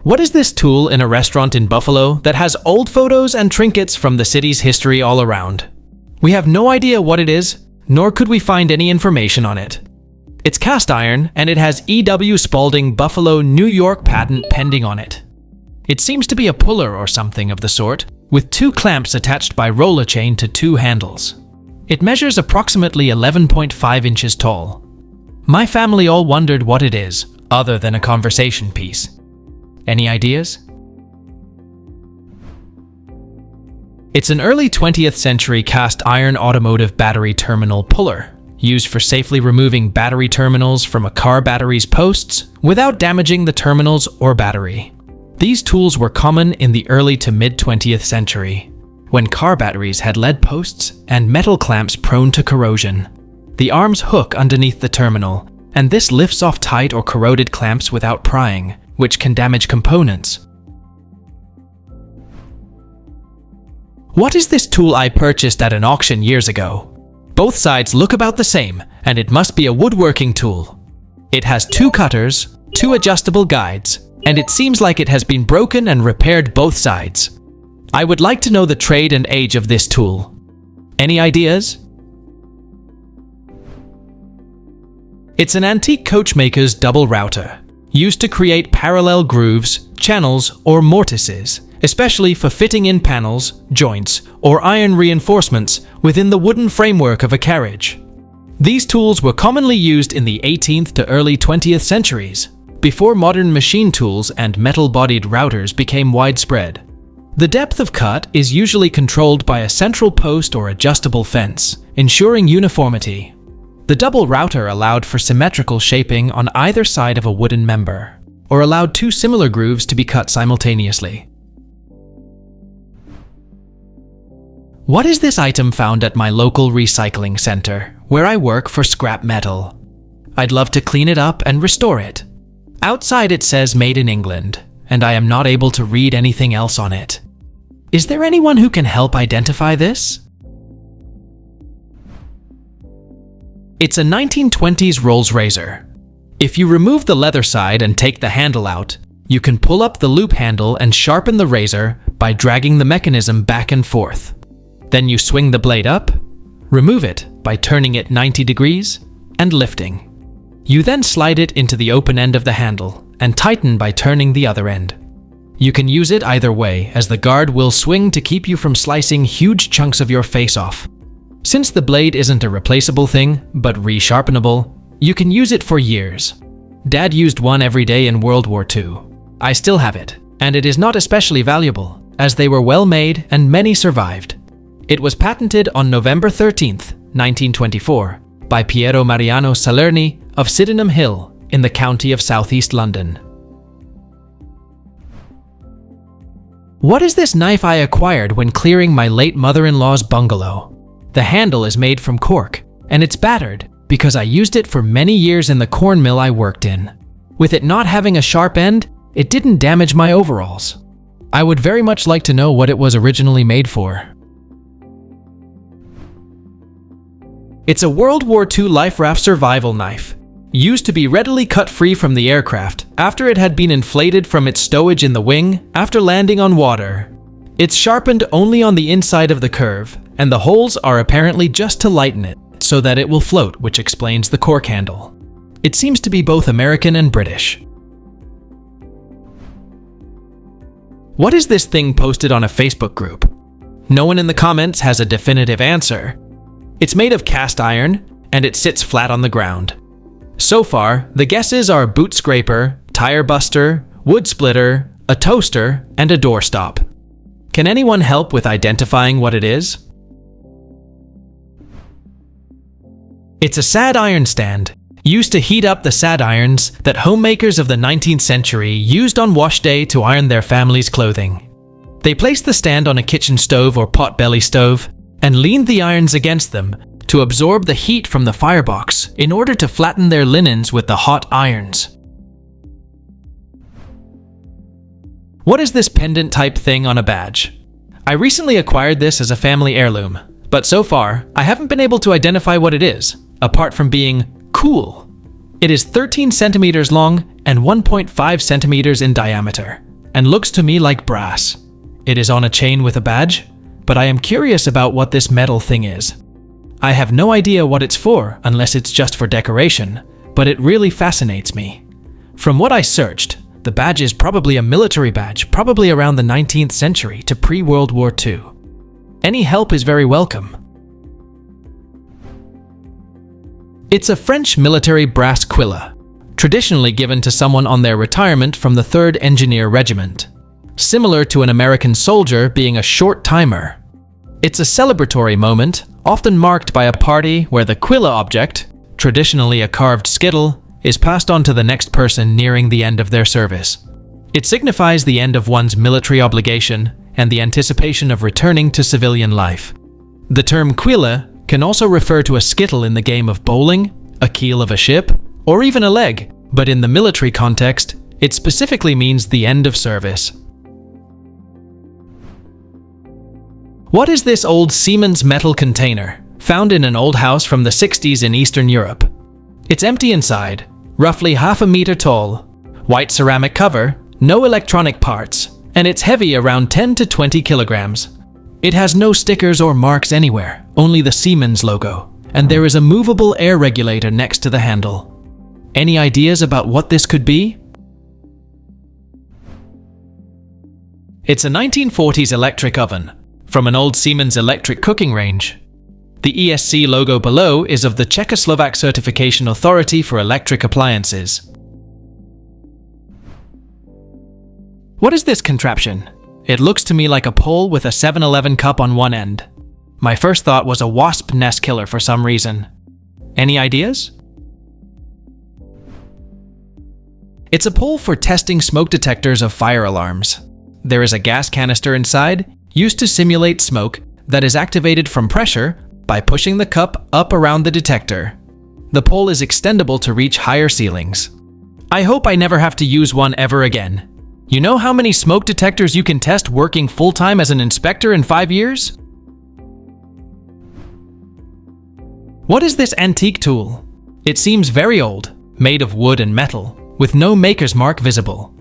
What is this tool in a restaurant in Buffalo that has old photos and trinkets from the city's history all around? We have no idea what it is, nor could we find any information on it. It's cast iron, and it has E.W. Spaulding Buffalo, New York patent pending on it. It seems to be a puller or something of the sort, with 2 clamps attached by roller chain to 2 handles. It measures approximately 11.5 inches tall. My family all wondered what it is, other than a conversation piece. Any ideas? It's an early 20th century cast iron automotive battery terminal puller, used for safely removing battery terminals from a car battery's posts without damaging the terminals or battery. These tools were common in the early to mid-20th century, when car batteries had lead posts and metal clamps prone to corrosion. The arms hook underneath the terminal, and this lifts off tight or corroded clamps without prying, which can damage components. What is this tool I purchased at an auction years ago? Both sides look about the same, and it must be a woodworking tool. It has 2 cutters, 2 adjustable guides, and it seems like it has been broken and repaired both sides. I would like to know the trade and age of this tool. Any ideas? It's an antique coachmaker's double router, used to create parallel grooves, channels, or mortises, especially for fitting in panels, joints, or iron reinforcements within the wooden framework of a carriage. These tools were commonly used in the 18th to early 20th centuries, before modern machine tools and metal-bodied routers became widespread. The depth of cut is usually controlled by a central post or adjustable fence, ensuring uniformity. The double router allowed for symmetrical shaping on either side of a wooden member, or allowed 2 similar grooves to be cut simultaneously. What is this item found at my local recycling center, where I work for scrap metal? I'd love to clean it up and restore it. Outside it says Made in England, and I am not able to read anything else on it. Is there anyone who can help identify this? It's a 1920s Rolls razor. If you remove the leather side and take the handle out, you can pull up the loop handle and sharpen the razor by dragging the mechanism back and forth. Then you swing the blade up, remove it by turning it 90 degrees, and lifting. You then slide it into the open end of the handle and tighten by turning the other end. You can use it either way, as the guard will swing to keep you from slicing huge chunks of your face off. Since the blade isn't a replaceable thing, but resharpenable, you can use it for years. Dad used one every day in World War II. I still have it, and it is not especially valuable, as they were well made and many survived. It was patented on November 13th, 1924, by Piero Mariano Salerni of Sydenham Hill in the county of southeast London. What is this knife I acquired when clearing my late mother-in-law's bungalow? The handle is made from cork, and it's battered because I used it for many years in the corn mill I worked in. With it not having a sharp end, it didn't damage my overalls. I would very much like to know what it was originally made for. It's a World War II life raft survival knife, used to be readily cut free from the aircraft after it had been inflated from its stowage in the wing after landing on water. It's sharpened only on the inside of the curve, and the holes are apparently just to lighten it, so that it will float, which explains the cork handle. It seems to be both American and British. What is this thing posted on a Facebook group? No one in the comments has a definitive answer. It's made of cast iron, and it sits flat on the ground. So far, the guesses are boot scraper, tire buster, wood splitter, a toaster, and a doorstop. Can anyone help with identifying what it is? It's a sad iron stand, used to heat up the sad irons that homemakers of the 19th century used on wash day to iron their family's clothing. They placed the stand on a kitchen stove or potbelly stove and leaned the irons against them to absorb the heat from the firebox in order to flatten their linens with the hot irons. What is this pendant type thing on a badge? I recently acquired this as a family heirloom, but so far I haven't been able to identify what it is, apart from being Cool! It is 13 centimeters long and 1.5 centimeters in diameter, and looks to me like brass. It is on a chain with a badge, but I am curious about what this metal thing is. I have no idea what it's for unless it's just for decoration, but it really fascinates me. From what I searched, the badge is probably a military badge, probably around the 19th century to pre-World War II. Any help is very welcome. It's a French military brass quilla, traditionally given to someone on their retirement from the 3rd Engineer Regiment, similar to an American soldier being a short timer. It's a celebratory moment, often marked by a party where the quilla object, traditionally a carved skittle, is passed on to the next person nearing the end of their service. It signifies the end of one's military obligation and the anticipation of returning to civilian life. The term quilla can also refer to a skittle in the game of bowling, a keel of a ship, or even a leg, but in the military context, it specifically means the end of service. What is this old Siemens metal container, found in an old house from the 60s in Eastern Europe? It's empty inside, roughly half a meter tall, white ceramic cover, no electronic parts, and it's heavy around 10 to 20 kilograms. It has no stickers or marks anywhere, only the Siemens logo, and there is a movable air regulator next to the handle. Any ideas about what this could be? It's a 1940s electric oven from an old Siemens electric cooking range. The ESC logo below is of the Czechoslovak Certification Authority for Electric Appliances. What is this contraption? It looks to me like a pole with a 7-Eleven cup on one end. My first thought was a wasp nest killer for some reason. Any ideas? It's a pole for testing smoke detectors of fire alarms. There is a gas canister inside, used to simulate smoke, that is activated from pressure by pushing the cup up around the detector. The pole is extendable to reach higher ceilings. I hope I never have to use one ever again. You know how many smoke detectors you can test working full-time as an inspector in 5 years? What is this antique tool? It seems very old, made of wood and metal, with no maker's mark visible.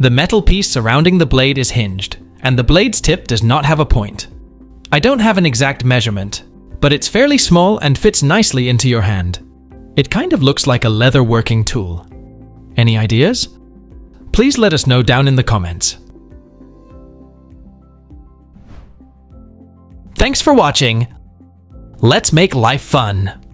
The metal piece surrounding the blade is hinged, and the blade's tip does not have a point. I don't have an exact measurement, but it's fairly small and fits nicely into your hand. It kind of looks like a leather working tool. Any ideas? Please let us know down in the comments. Thanks for watching. Let's make life fun.